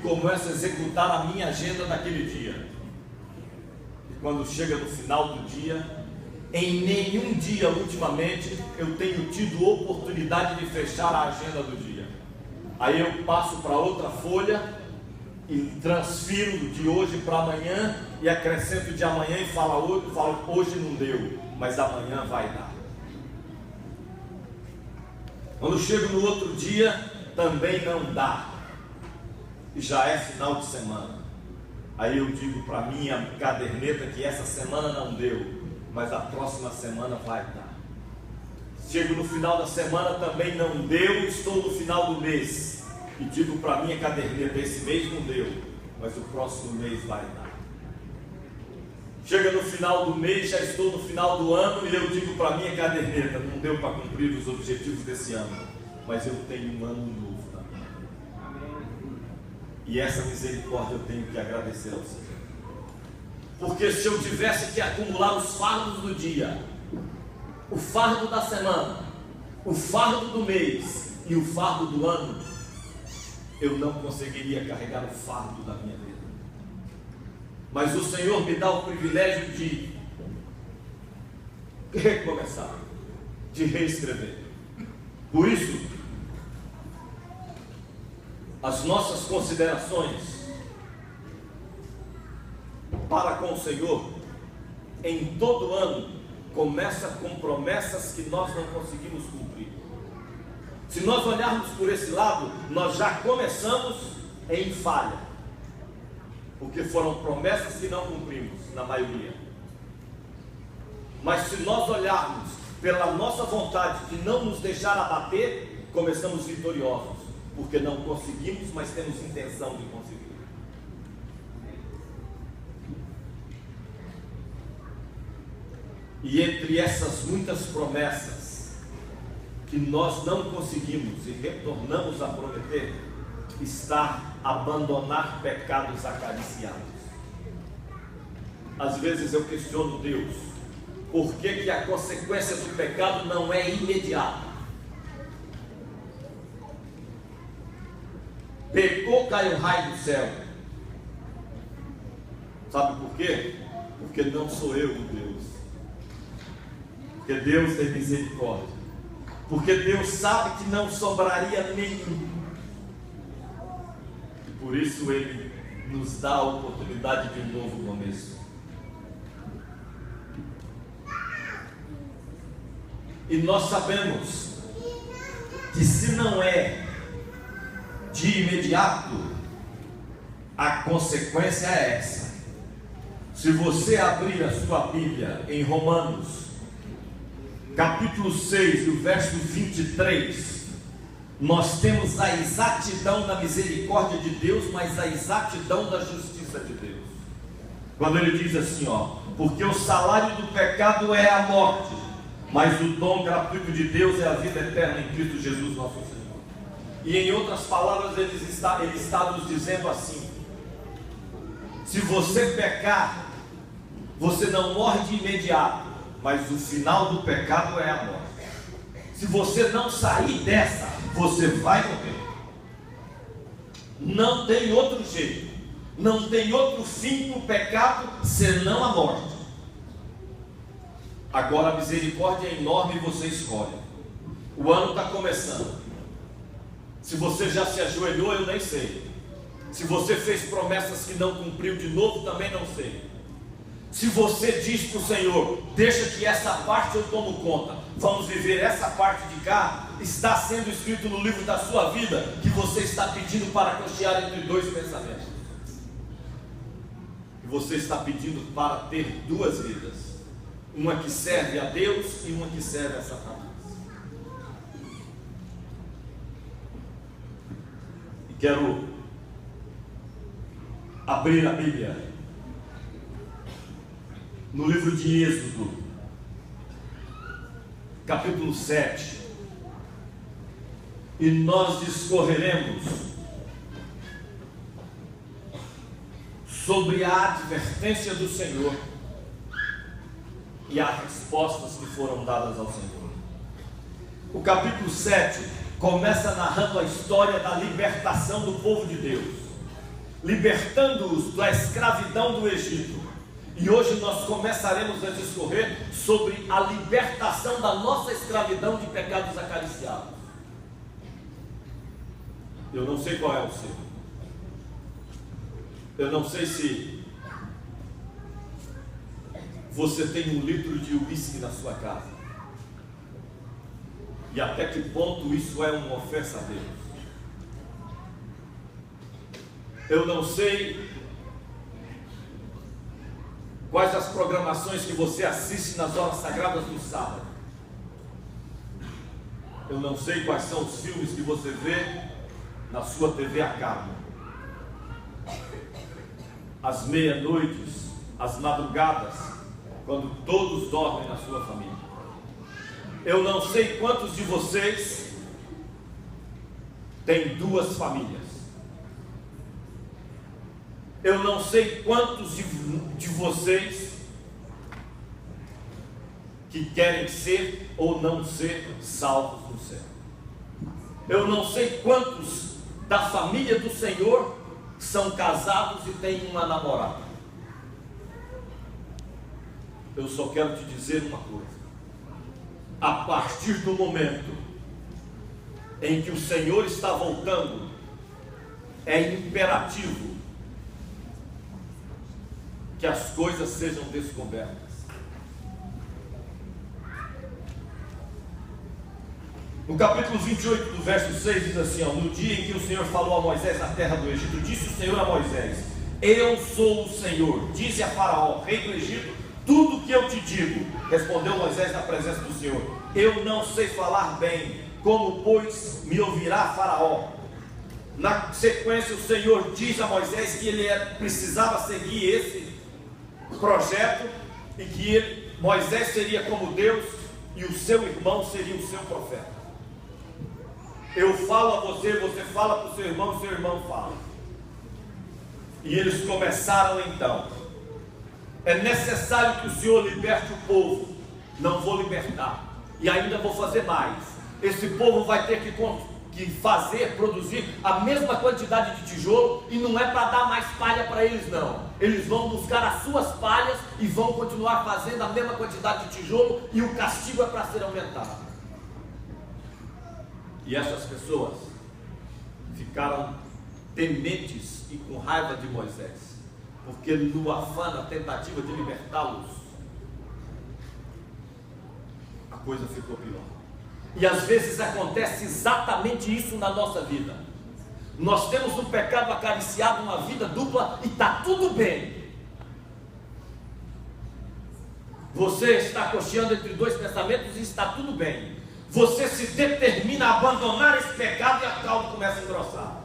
começo a executar a minha agenda daquele dia. E quando chega no final do dia, em nenhum dia ultimamente eu tenho tido oportunidade de fechar a agenda do dia. Aí eu passo para outra folha e transfiro de hoje para amanhã e acrescento de amanhã e falo hoje não deu, mas amanhã vai dar. Quando chego no outro dia, também não dá. E já é final de semana. Aí eu digo para minha caderneta que essa semana não deu, mas a próxima semana vai dar. Chego no final da semana, também não deu, estou no final do mês. E digo para minha caderneta, esse mês não deu, mas o próximo mês vai dar. Chega no final do mês, já estou no final do ano, e eu digo para minha caderneta, não deu para cumprir os objetivos desse ano, mas eu tenho um ano novo também. E essa misericórdia eu tenho que agradecer ao Senhor. Porque se eu tivesse que acumular os fardos do dia, o fardo da semana, o fardo do mês e o fardo do ano, eu não conseguiria carregar o fardo da minha vida. Mas o Senhor me dá o privilégio de recomeçar, de reescrever. Por isso, as nossas considerações para com o Senhor, em todo ano, começa com promessas que nós não conseguimos cumprir. Se nós olharmos por esse lado, nós já começamos em falha, porque foram promessas que não cumprimos, na maioria. Mas se nós olharmos pela nossa vontade de não nos deixar abater, começamos vitoriosos, porque não conseguimos, mas temos intenção de conseguir. E entre essas muitas promessas que nós não conseguimos e retornamos a prometer, está abandonar pecados acariciados. Às vezes eu questiono Deus, por que a consequência do pecado não é imediata? Pecou, cai um raio do céu. Sabe por quê? Porque não sou eu o Deus. Porque Deus tem misericórdia. Porque Deus sabe que não sobraria nenhum. E por isso Ele nos dá a oportunidade de um novo começo. E nós sabemos que se não é de imediato, a consequência é essa. Se você abrir a sua Bíblia em Romanos, capítulo 6, o verso 23, nós temos a exatidão da misericórdia de Deus, mas a exatidão da justiça de Deus. Quando ele diz assim, porque o salário do pecado é a morte, mas o dom gratuito de Deus é a vida eterna em Cristo Jesus nosso Senhor. E em outras palavras ele está nos dizendo assim: se você pecar, você não morre de imediato, mas o final do pecado é a morte. Se você não sair dessa, você vai morrer. Não tem outro jeito, não tem outro fim para o pecado senão a morte. Agora a misericórdia é enorme e você escolhe. O ano está começando. Se você já se ajoelhou, eu nem sei. Se você fez promessas que não cumpriu de novo, também não sei. Se você diz para o Senhor, deixa que essa parte eu tomo conta, vamos viver essa parte de cá, está sendo escrito no livro da sua vida que você está pedindo para cochear entre dois pensamentos. E você está pedindo para ter duas vidas. Uma que serve a Deus e uma que serve a Satanás. E quero abrir a Bíblia no livro de Êxodo, capítulo 7, e nós discorreremos sobre a advertência do Senhor e as respostas que foram dadas ao Senhor. O capítulo 7 começa narrando a história da libertação do povo de Deus. libertando-os da escravidão do Egito. E hoje nós começaremos a discorrer sobre a libertação da nossa escravidão de pecados acariciados. Eu não sei qual é o seu. Eu não sei se você tem 1 litro de uísque na sua casa. E até que ponto isso é uma ofensa a Deus. Eu não sei quais as programações que você assiste nas horas sagradas do sábado. Eu não sei quais são os filmes que você vê na sua TV a cabo. Às meia-noites, às madrugadas, quando todos dormem na sua família. Eu não sei quantos de vocês têm 2 famílias. Eu não sei quantos de vocês que querem ser ou não ser salvos no céu. Eu não sei quantos da família do Senhor são casados e têm uma namorada. Eu só quero te dizer uma coisa. A partir do momento em que o Senhor está voltando, é imperativo que as coisas sejam descobertas. No capítulo 28 do verso 6 diz assim, no dia em que o Senhor falou a Moisés na terra do Egito, disse o Senhor a Moisés: eu sou o Senhor, disse a Faraó, rei do Egito, tudo que eu te digo. Respondeu Moisés na presença do Senhor: eu não sei falar bem, como pois me ouvirá Faraó? Na sequência o Senhor diz a Moisés que ele precisava seguir esse projeto e que Moisés seria como Deus e o seu irmão seria o seu profeta. Eu falo a você, você fala para o seu irmão fala. E eles começaram então. É necessário que o Senhor liberte o povo. Não vou libertar. E ainda vou fazer mais. Esse povo vai ter que fazer, produzir a mesma quantidade de tijolo. E não é para dar mais palha para eles não. Eles vão buscar as suas palhas e vão continuar fazendo a mesma quantidade de tijolo. E o castigo é para ser aumentado. E essas pessoas ficaram tementes e com raiva de Moisés, porque no afã, na tentativa de libertá-los, a coisa ficou pior. E às vezes acontece exatamente isso na nossa vida. Nós temos no pecado acariciado uma vida dupla e está tudo bem. Você está cocheando entre 2 pensamentos e está tudo bem. Você se determina a abandonar esse pecado e a calma começa a engrossar.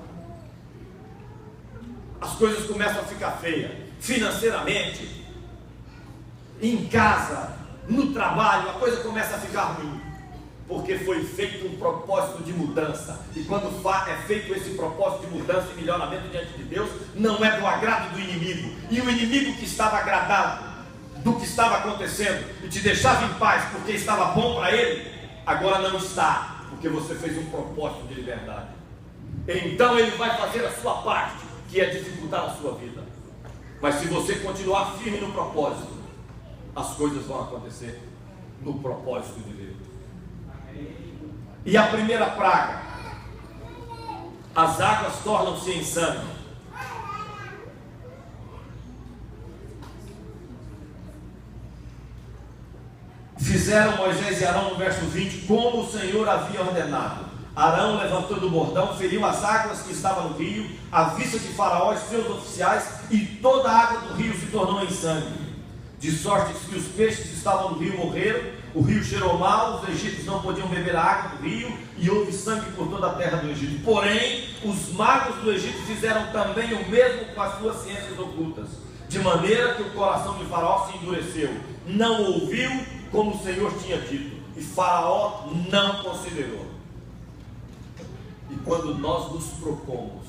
As coisas começam a ficar feias, financeiramente, em casa, no trabalho, a coisa começa a ficar ruim, porque foi feito um propósito de mudança. E quando é feito esse propósito de mudança e melhoramento diante de Deus, não é do agrado do inimigo. E o inimigo que estava agradado do que estava acontecendo e te deixava em paz porque estava bom para ele, agora não está, porque você fez um propósito de liberdade. Então ele vai fazer a sua parte, que é dificultar a sua vida. Mas se você continuar firme no propósito, as coisas vão acontecer no propósito de Deus. E a primeira praga: as águas tornam-se em sangue. Fizeram Moisés e Arão, no verso 20, como o Senhor havia ordenado. Arão levantou do bordão, feriu as águas que estavam no rio, à vista de Faraó e seus oficiais, e toda a água do rio se tornou em sangue. De sorte que os peixes que estavam no rio morreram, o rio cheirou mal, os egípcios não podiam beber a água do rio, e houve sangue por toda a terra do Egito. Porém, os magos do Egito fizeram também o mesmo com as suas ciências ocultas, de maneira que o coração de Faraó se endureceu, não ouviu como o Senhor tinha dito, e Faraó não considerou. E quando nós nos propomos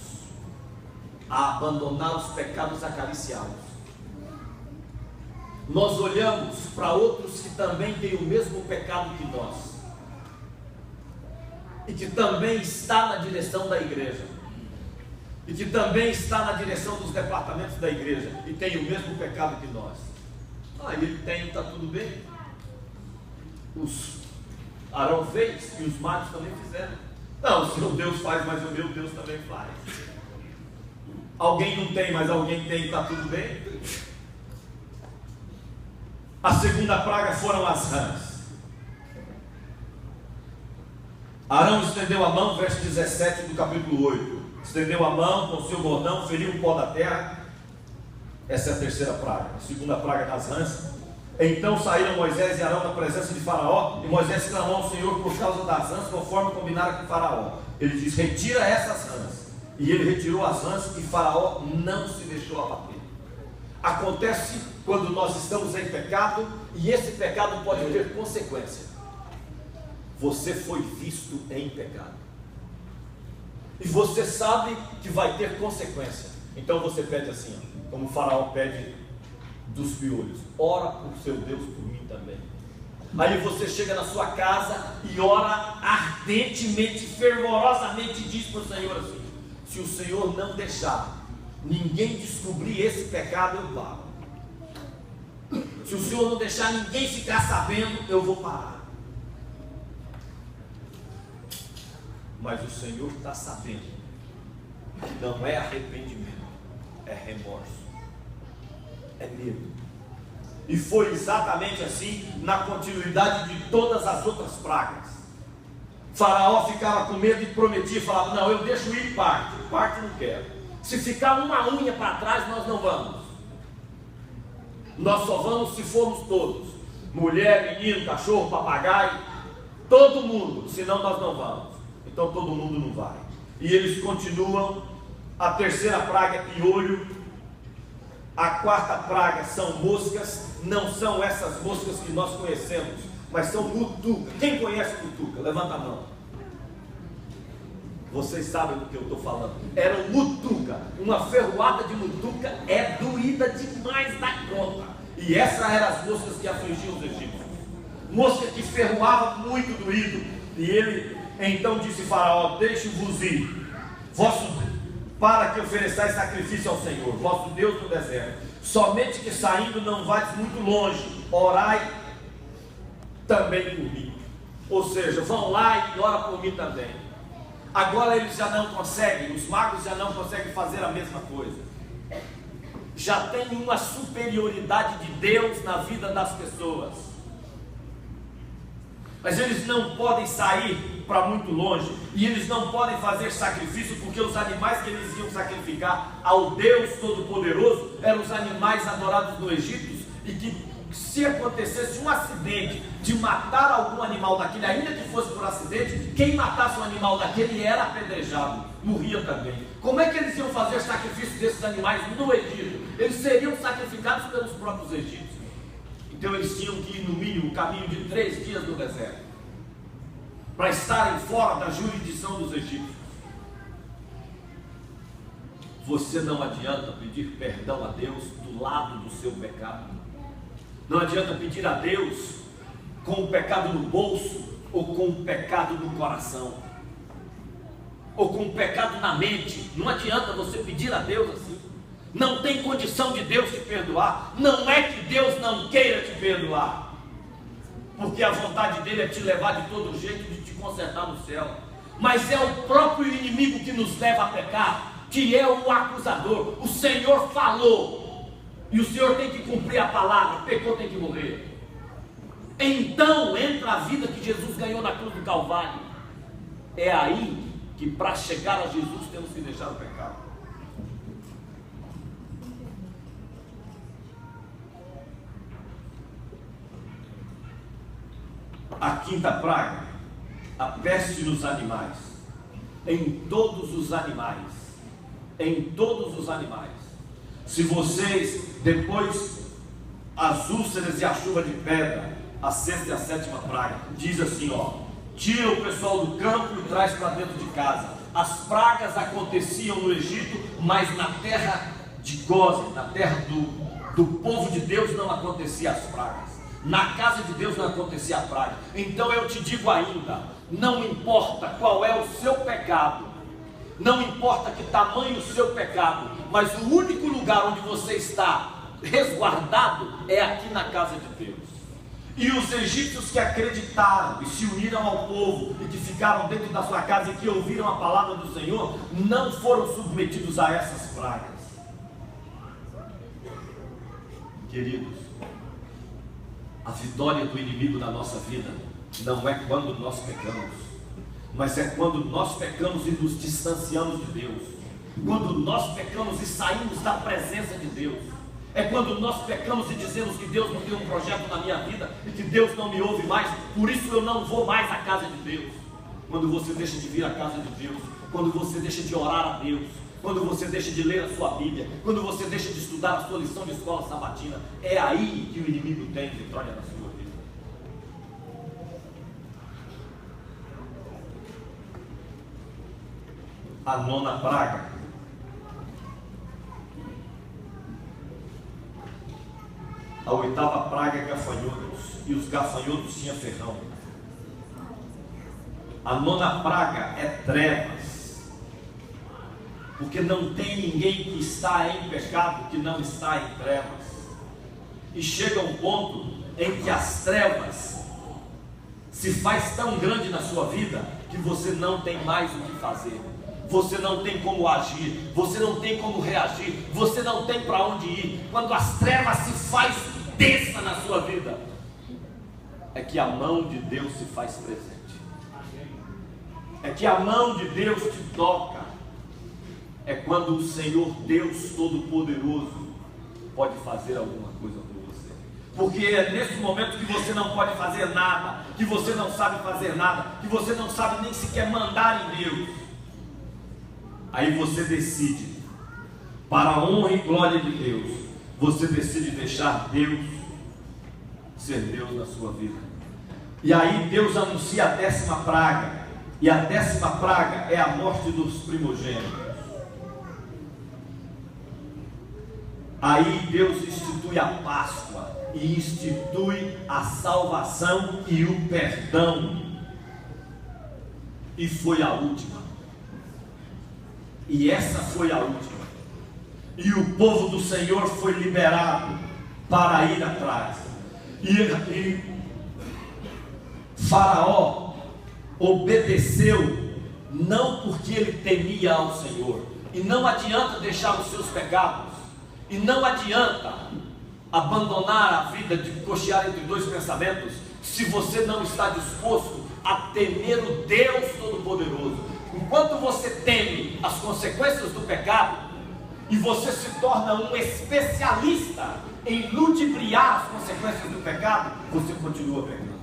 a abandonar os pecados acariciados, nós olhamos para outros que também têm o mesmo pecado que nós, e que também está na direção da igreja, e que também está na direção dos departamentos da igreja e tem o mesmo pecado que nós. Ele tem, está tudo bem. Arão fez e os magos também fizeram. Não, o seu Deus faz, mas o meu Deus também faz. Alguém não tem, mas alguém tem, está tudo bem. A segunda praga foram as rãs. Arão estendeu a mão, verso 17 do capítulo 8. Estendeu a mão com o seu bordão, feriu o pó da terra. Essa é a terceira praga. A segunda praga das rãs. Então saíram Moisés e Arão da presença de Faraó, e Moisés clamou ao Senhor por causa das rãs, conforme combinaram com Faraó. Ele diz: retira essas rãs. E ele retirou as rãs, e Faraó não se deixou abater. Acontece quando nós estamos em pecado, e esse pecado pode ter consequência. Você foi visto em pecado, e você sabe que vai ter consequência. Então você pede assim, como o Faraó pede dos piolhos: ora por seu Deus por mim também. Aí você chega na sua casa e ora ardentemente, fervorosamente, e diz para o Senhor assim: se o Senhor não deixar ninguém descobrir esse pecado, eu paro. Se o Senhor não deixar ninguém ficar sabendo, eu vou parar. Mas o Senhor está sabendo que não é arrependimento, é remorso, é medo. E foi exatamente assim na continuidade de todas as outras pragas. Faraó ficava com medo e prometia, falava: não, eu deixo ir parte não quero. Se ficar uma unha para trás, nós não vamos. Nós só vamos se formos todos, mulher, menino, cachorro, papagaio, todo mundo, senão nós não vamos. Então todo mundo não vai. E eles continuam. A terceira praga é piolho. A quarta praga são moscas. Não são essas moscas que nós conhecemos, mas são mutuca. Quem conhece mutuca? Levanta a mão. Vocês sabem do que eu estou falando. Era mutuca. Uma ferroada de mutuca é doída demais da conta. E essas eram as moscas que afligiam os egípcios. Mosca que ferroava muito doído. E ele então disse: Faraó, deixe-vos ir, para que ofereçais sacrifício ao Senhor, vosso Deus, no deserto. Somente que saindo não vais muito longe, orai também por mim. Ou seja, vão lá e ora por mim também. Agora eles já não conseguem, os magos já não conseguem fazer a mesma coisa. Já tem uma superioridade de Deus na vida das pessoas. Mas eles não podem sair para muito longe, e eles não podem fazer sacrifício, porque os animais que eles iam sacrificar ao Deus Todo-Poderoso eram os animais adorados no Egito, e que se acontecesse um acidente de matar algum animal daquele, ainda que fosse por acidente, quem matasse um animal daquele era apedrejado, morria também. Como é que eles iam fazer sacrifício desses animais no Egito? Eles seriam sacrificados pelos próprios egípcios. Então eles tinham que ir no mínimo um caminho de 3 dias no deserto, para estarem fora da jurisdição dos egípcios. Você não adianta pedir perdão a Deus do lado do seu pecado. Não adianta pedir a Deus com o pecado no bolso, ou com o pecado no coração, ou com o pecado na mente. Não adianta você pedir a Deus assim. Não tem condição de Deus te perdoar. Não é que Deus não queira te perdoar, porque a vontade dele é te levar de todo jeito, de te consertar no céu. Mas é o próprio inimigo que nos leva a pecar, que é o acusador. O Senhor falou, e o Senhor tem que cumprir a palavra. Pecou, tem que morrer. Então entra a vida que Jesus ganhou na cruz do Calvário. É aí que para chegar a Jesus temos que deixar o pecado. A quinta praga, a peste nos animais. Em todos os animais. Em todos os animais. Se vocês, depois, as úlceras e a chuva de pedra, a sexta e a sétima praga, diz assim, tira o pessoal do campo e traz para dentro de casa. As pragas aconteciam no Egito, mas na terra de Gósen, na terra do povo de Deus, não acontecia as pragas. Na casa de Deus não acontecia a praga. Então eu te digo ainda, não importa qual é o seu pecado, Não importa que tamanho o seu pecado, mas o único lugar onde você está resguardado é aqui na casa de Deus. E os egípcios que acreditaram e se uniram ao povo e que ficaram dentro da sua casa e que ouviram a palavra do Senhor, não foram submetidos a essas pragas. Queridos, a vitória do inimigo na nossa vida não é quando nós pecamos, mas é quando nós pecamos e nos distanciamos de Deus, quando nós pecamos e saímos da presença de Deus. É quando nós pecamos e dizemos que Deus não tem um projeto na minha vida e que Deus não me ouve mais, por isso eu não vou mais à casa de Deus. Quando você deixa de vir à casa de Deus, quando você deixa de orar a Deus, quando você deixa de ler a sua Bíblia, quando você deixa de estudar a sua lição de escola sabatina, é aí que o inimigo tem vitória na sua vida. A nona praga. A oitava praga é gafanhotos, e os gafanhotos tinham ferrão. A nona praga é trevas, porque não tem ninguém que está em pecado que não está em trevas. E chega um ponto em que as trevas se faz tão grande na sua vida que você não tem mais o que fazer. Você não tem como agir, você não tem como reagir, você não tem para onde ir. Quando as trevas se faz densa na sua vida, é que a mão de Deus se faz presente, é que a mão de Deus te toca, é quando o Senhor Deus Todo-Poderoso pode fazer alguma coisa por você, porque é nesse momento que você não pode fazer nada, que você não sabe fazer nada, que você não sabe nem sequer mandar em Deus. Aí você decide, para a honra e glória de Deus, você decide deixar Deus ser Deus na sua vida. E aí Deus anuncia a 10ª praga, e a 10ª praga é a morte dos primogênitos. Aí Deus institui a Páscoa, e institui a salvação e o perdão, e foi a última. E essa foi a última. E o povo do Senhor foi liberado para ir atrás. E Faraó obedeceu, não porque ele temia ao Senhor. E não adianta deixar os seus pecados, e não adianta abandonar a vida de cochear entre dois pensamentos, se você não está disposto a temer o Deus Todo-Poderoso. Enquanto você teme as consequências do pecado, e você se torna um especialista em ludibriar as consequências do pecado, você continua pecando.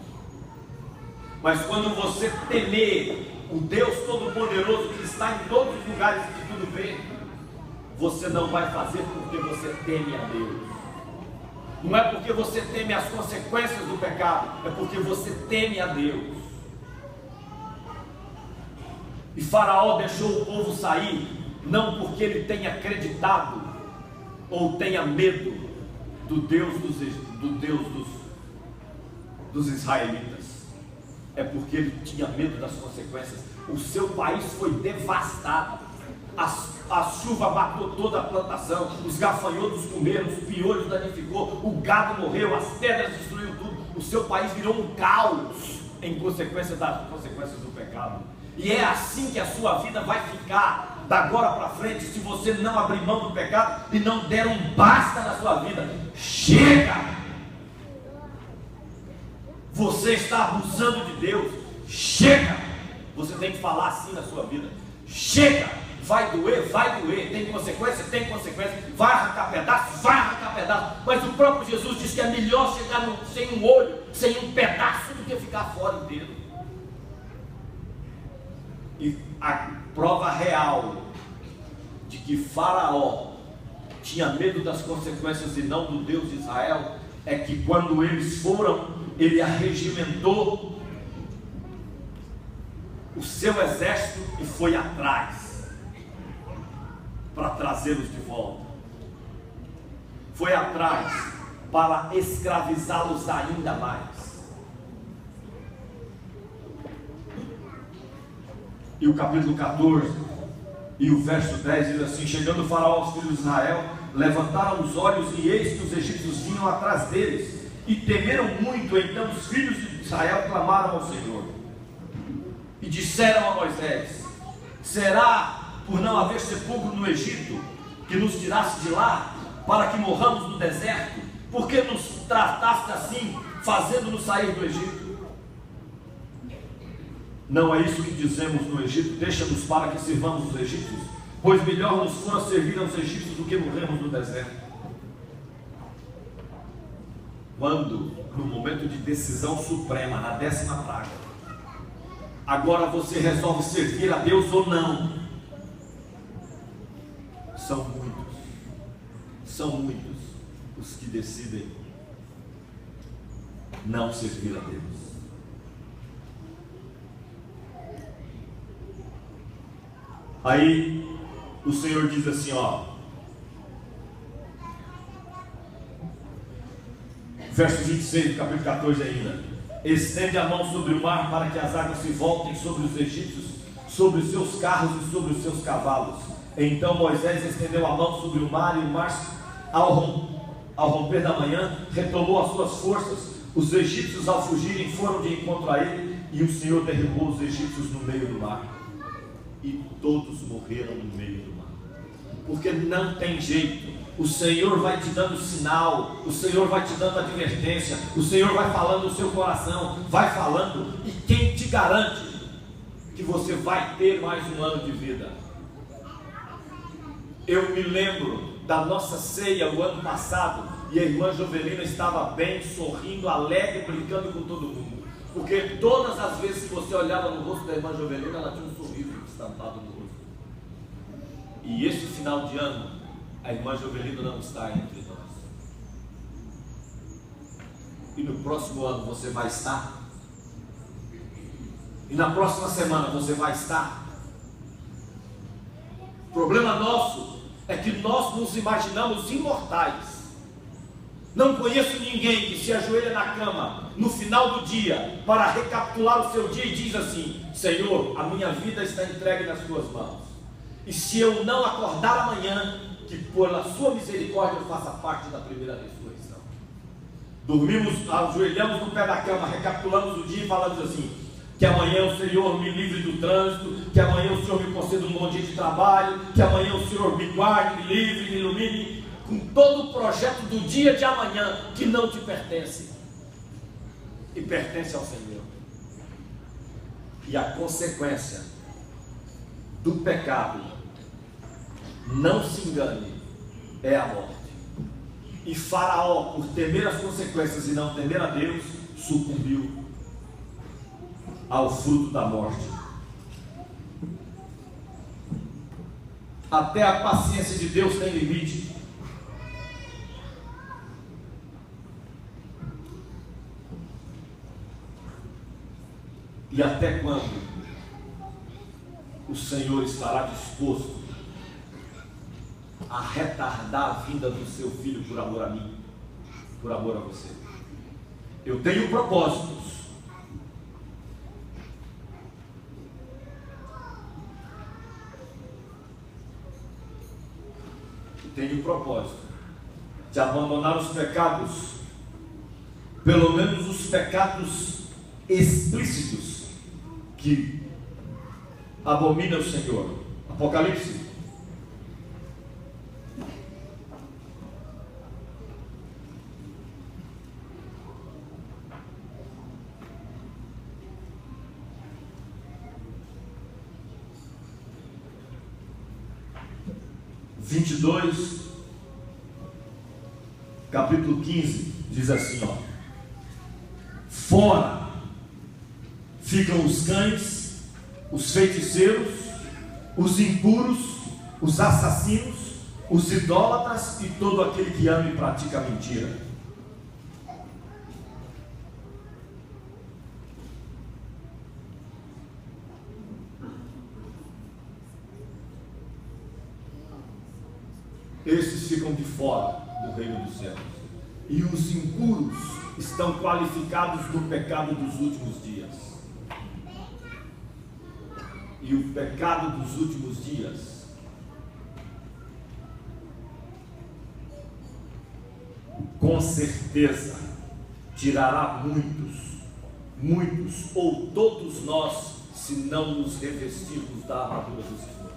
Mas quando você temer o Deus Todo-Poderoso que está em todos os lugares e que tudo vê, você não vai fazer porque você teme a Deus. Não é porque você teme as consequências do pecado, é porque você teme a Deus. E Faraó deixou o povo sair, não porque ele tenha acreditado ou tenha medo do Deus dos israelitas, é porque ele tinha medo das consequências. O seu país foi devastado, a chuva matou toda a plantação, os gafanhotos comeram, os piolhos danificou, o gado morreu, as pedras destruíram tudo. O seu país virou um caos em consequência das consequências do pecado. E é assim que a sua vida vai ficar da agora para frente, se você não abrir mão do pecado e não der um basta na sua vida. Chega! Você está abusando de Deus. Chega! Você tem que falar assim na sua vida. Chega! Vai doer, tem consequência, vai arrancar pedaço, mas o próprio Jesus diz que é melhor chegar sem um olho, sem um pedaço, do que ficar fora inteiro. E a prova real de que Faraó tinha medo das consequências e não do Deus de Israel é que quando eles foram, ele arregimentou o seu exército e foi atrás para trazê-los de volta. Foi atrás para escravizá-los ainda mais. E o capítulo 14 E o verso 10 diz assim: chegando o faraó aos filhos de Israel, levantaram os olhos e eis que os egípcios vinham atrás deles, e temeram muito. Então os filhos de Israel clamaram ao Senhor e disseram a Moisés: será por não haver sepulcro no Egito que nos tiraste de lá, para que morramos no deserto? Por que nos trataste assim, fazendo-nos sair do Egito? Não é isso que dizemos no Egito: deixa-nos para que sirvamos os egípcios, pois melhor nos fora servir aos egípcios do que morrermos no deserto. Quando, no momento de decisão suprema, na 10ª praga, agora você resolve servir a Deus ou não, são muitos os que decidem não servir a Deus. Aí o Senhor diz assim, verso 26 do capítulo 14 ainda: estende a mão sobre o mar para que as águas se voltem sobre os egípcios, sobre os seus carros e sobre os seus cavalos. Então Moisés estendeu a mão sobre o mar, e o mar, ao romper da manhã, retomou as suas forças. Os egípcios, ao fugirem, foram de encontro a ele, e o Senhor derrubou os egípcios no meio do mar, e todos morreram no meio do mar. Porque não tem jeito. O Senhor vai te dando sinal, o Senhor vai te dando advertência, o Senhor vai falando no seu coração, vai falando, e quem te garante que você vai ter mais um ano de vida? Eu me lembro da nossa ceia o ano passado, e a irmã Jovelina estava bem, sorrindo, alegre, brincando com todo mundo, porque todas as vezes que você olhava no rosto da irmã Jovelina, ela tinha um sorriso estampado no rosto. E esse final de ano, a irmã Jovelina não está entre nós. E no próximo ano você vai estar. E na próxima semana você vai estar. O problema nosso é que nós nos imaginamos imortais. Não conheço ninguém que se ajoelha na cama no final do dia para recapitular o seu dia e diz assim: Senhor, a minha vida está entregue nas tuas mãos, e se eu não acordar amanhã, que pela sua misericórdia eu faça parte da primeira ressurreição. Dormimos, ajoelhamos no pé da cama, recapitulamos o dia e falamos assim: que amanhã o Senhor me livre do trânsito, que amanhã o Senhor me conceda um bom dia de trabalho, que amanhã o Senhor me guarde, me livre, me ilumine, com todo o projeto do dia de amanhã que não te pertence e pertence ao Senhor. E a consequência do pecado, não se engane, é a morte. E Faraó, por temer as consequências e não temer a Deus, sucumbiu ao fruto da morte. Até a paciência de Deus tem limite. E até quando o Senhor estará disposto a retardar a vinda do seu filho por amor a mim, por amor a você? Eu tenho propósitos. Tenho o propósito de abandonar os pecados, pelo menos os pecados explícitos que abomina o Senhor. Apocalipse 22, capítulo 15, diz assim, fora ficam os cães, os feiticeiros, os impuros, os assassinos, os idólatras e todo aquele que ama e pratica mentira. Esses ficam de fora do reino dos céus. E os impuros estão qualificados do pecado dos últimos dias. E o pecado dos últimos dias com certeza tirará muitos ou todos nós, se não nos revestirmos da armadura do Senhor.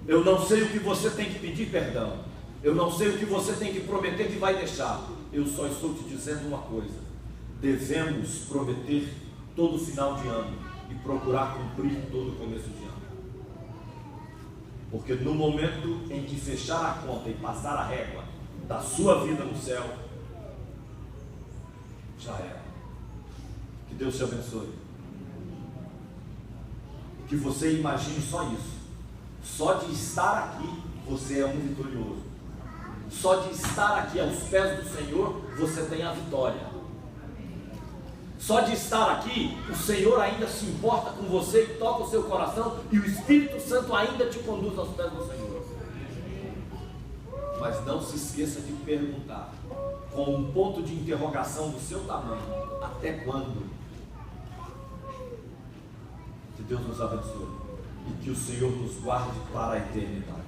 Eu não sei o que você tem que pedir perdão, eu não sei o que você tem que prometer que vai deixar, eu só estou te dizendo uma coisa: devemos prometer todo final de ano e procurar cumprir todo começo de ano, porque no momento em que fechar a conta e passar a régua da sua vida no céu, já era. Que Deus te abençoe. Que você imagine só isso. Só de estar aqui, você é um vitorioso. Só de estar aqui aos pés do Senhor, você tem a vitória. Só de estar aqui, o Senhor ainda se importa com você e toca o seu coração, e o Espírito Santo ainda te conduz aos pés do Senhor. Mas não se esqueça de perguntar, com um ponto de interrogação do seu tamanho: até quando? Que Deus nos abençoe e que o Senhor nos guarde para a eternidade.